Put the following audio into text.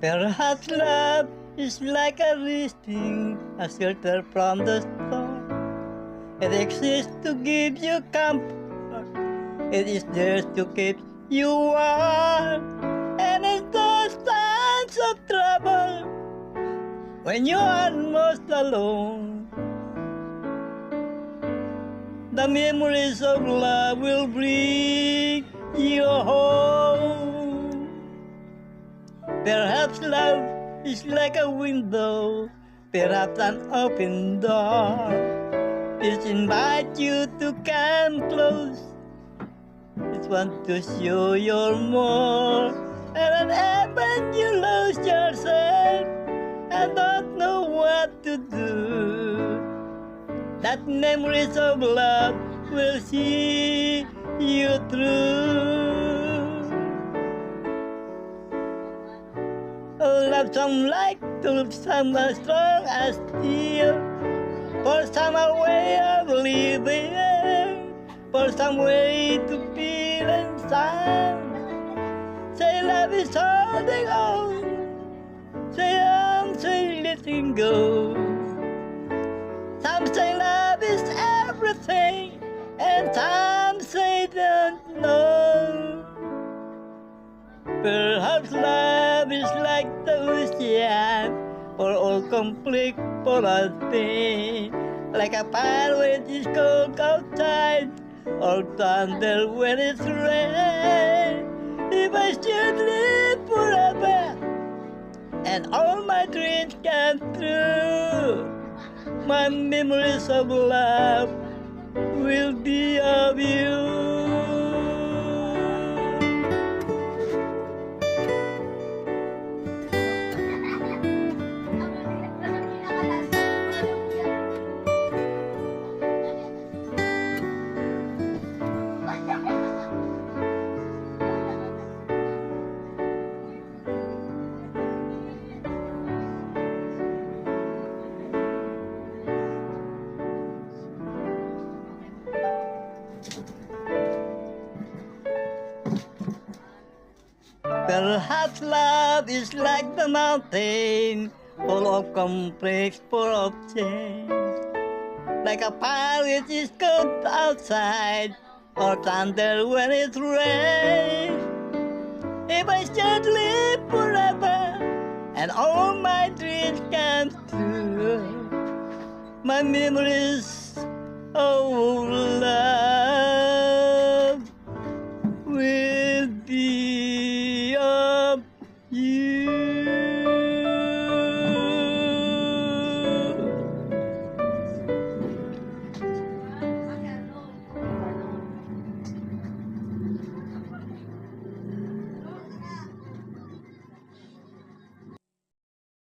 Perhaps love is like a resting, a shelter from the storm. It exists to give you comfort. It is there to keep you warm. And in those times of trouble, when you are most alone, the memories of love will bring you home. Perhaps love is like a window, perhaps an open door. It invites you to come close. It wants to show you more. And when you lose yourself and don't know what to do, that memories of love will see you through. Oh, love some like to some as strong as steel, for some a way of living, for some way to feel and sound. Say love is holding on, say letting go. Some say love is everything, and some say don't know. Perhaps love is like the ocean, for all conflict, for all pain. Like a fire when it's cold outside, or thunder when it's rain. If I should live forever, and all my dreams come true, my memories of love will be of you. Perhaps love is like the mountain, full of complex, full of change. Like a fire which is cold outside, or thunder when it rains. If I should live forever, and all my dreams come true, my memories of love